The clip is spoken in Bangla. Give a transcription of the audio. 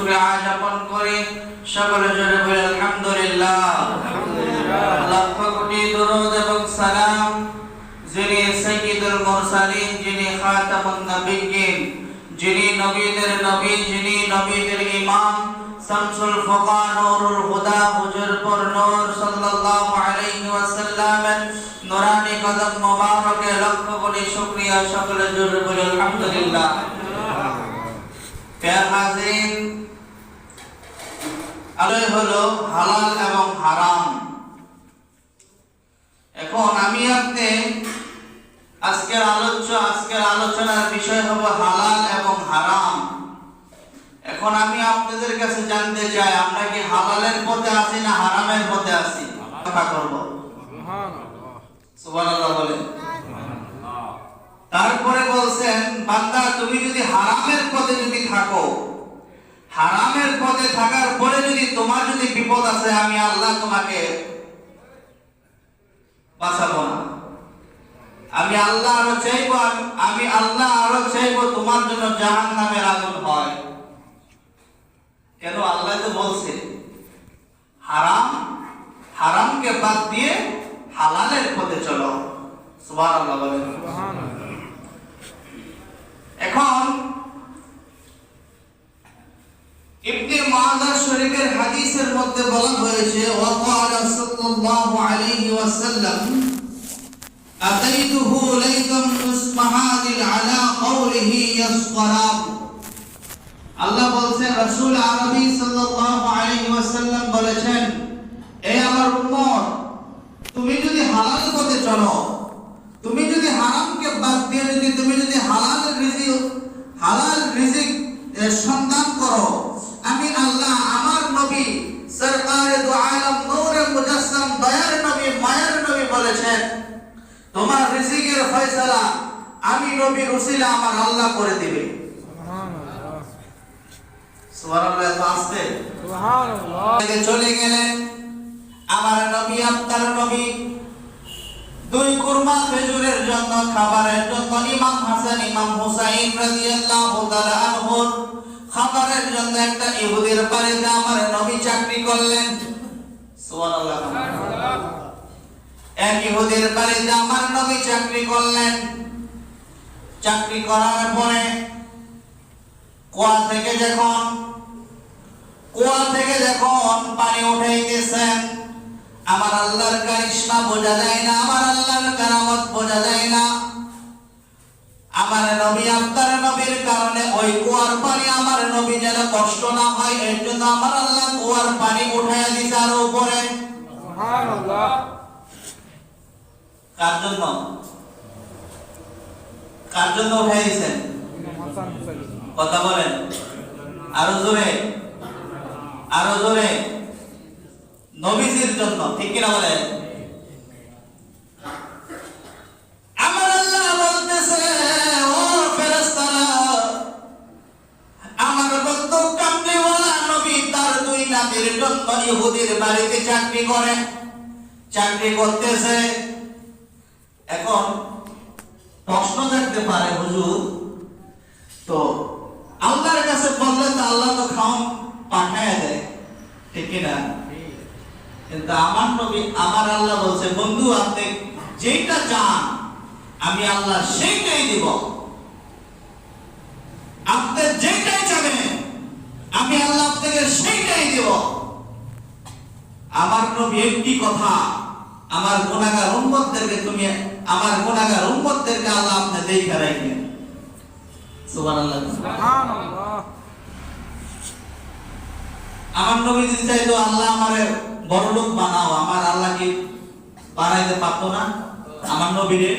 শুকরিয়া জ্ঞাপন করি। সকলে জোরে বলি আলহামদুলিল্লাহ। লাখ কোটি দরুদ এবং সালাম যিনি সাইয়্যিদুল মুরসালিন, যিনি খাতামুন নবিয়্যিন, যিনি নবীদের নবী, যিনি নবীদের ইমাম, শামসুল ফুকা, নূরুল হুদা, হুজুর পর নূর সাল্লাল্লাহু আলাইহি ওয়াসাল্লামের নূরানি কদম মোবারকে লক্ষ কোটি শুকরিয়া। সকলে জোরে বলি আলহামদুলিল্লাহ। প্রিয় হাজিরিন, আলোচনা হলো হালাল এবং হারাম। এখন আমি আপনি আজকের আলোচনার বিষয় হবে হালাল এবং হারাম। এখন আমি আপনাদের কাছে জানতে চাই, আমরা কি হালালের পথে আছি না হারামের পথে আছি? কথা করব। সুবহানাল্লাহ বলেন। তারপরে বলছেন, বান্দা তুমি যদি হারামের পথে যদি থাকো, হারামের পথে থাকার পরে যদি তোমার যদি বিপদ আছে, আমি আল্লাহ তোমাকে বাঁচাবো না। আমি আল্লাহ আরো চাইবো তোমার জন্য জাহান্নামের আগুন হয়। কেন? আল্লাহ তো বলছে হারামকে বাদ দিয়ে হালালের পথে চলো। সুবহানাল্লাহ বলেন। এখন ইবনে মাজাহ শরীফের হাদিসের মধ্যে বলা হয়েছে, ওয়াকালা সাল্লাল্লাহু আলাইহি ওয়াসাল্লাম আতাইতুহু লাইতাম মুসমাহাদিল আলা কওলিহি ইয়াসqarab। আল্লাহ বলেন, রাসূল আরবি সাল্লাল্লাহু আলাইহি ওয়াসাল্লাম বলেছেন, হে আমার উম্মত, তুমি যদি হালাল পথে চলো, তুমি যদি হারামকে বাদ দিয়ে তুমি যদি হালাল রিজিক সন্ধান করো, আমি আল্লাহ আমার নবী সরকারে দু আলম নূরে মুজাসসাম দয়ার নবী মায়ের নবী বলেছেন, তোমার রিজিকের ফয়সালা আমি নবীর উসিলা আমার আল্লাহ করে দিবে। সুবহানাল্লাহ। সুবহানাল্লাহ। আসতে সুবহানাল্লাহ। চলে গেলেন আমার নবী, আপনার নবী দুই কুরমা খেজুরের জন্য, খাবারের জন্য ইমাম হাসান ইমাম হুসাইন রাদিয়াল্লাহু তাআলা আনহুর খাবারের জন্য একটা ইহুদির বাড়িতে আমার নবী চাকরি করলেন। সুবহানাল্লাহ। এক ইহুদির বাড়িতে আমার নবী চাকরি করলেন। চাকরি করার পরে কুয়া থেকে যখন পানি উঠাইতেছেন, আমার আল্লাহর কারিশমা বোঝা যায় না, আমার আল্লাহর কারামত বোঝা যায় না। আমার নবী আপনার নবীর কারণে ওই কুয়ার পানি আমার নবী যেন কষ্ট না হয়, এর জন্য আমার আল্লাহ কুয়ার পানি উঠাইয়া দিছে আর উপরে। সুবহানাল্লাহ। কার জন্য উঠাই দিয়েছেন? কথা বলেন আরো জোরে। নবীজির জন্য, ঠিক কিনা বলেন? আমার আল্লাহ বলতেছে, ও ফেরেশতারা, আমার বন্ধু কামলিওয়ালা নবী তার দুই নাতির জন্য ইহুদির বাড়িতে চাকরি করতেছে। এখন প্রশ্ন থাকতে পারে, হুজুর তো আল্লাহর কাছে বললে তো আল্লাহ তো খাওন পাঠায় দেয়, ঠিক কিনা? কিন্তু আমার নবী আমার আল্লাহ বলছে, বন্ধু আপনি যেটা চান আমি আল্লাহ সেইটাই দিব। আপনি যেটাই চাবেন আমি আল্লাহ আপনাকে সেইটাই দিব। আমার নবী একটি কথা, আমার গুনাহগার উম্মতদেরকে আল্লাহ আপনি দেখে রাখবেন। সুবহানাল্লাহ। সুবহানাল্লাহ। আমার নবী যদি চাইতো আল্লাহ আমারে বড় লোক বানাও, আমার আল্লাহ কি বানাইতে পারতো না আমার নবীরে?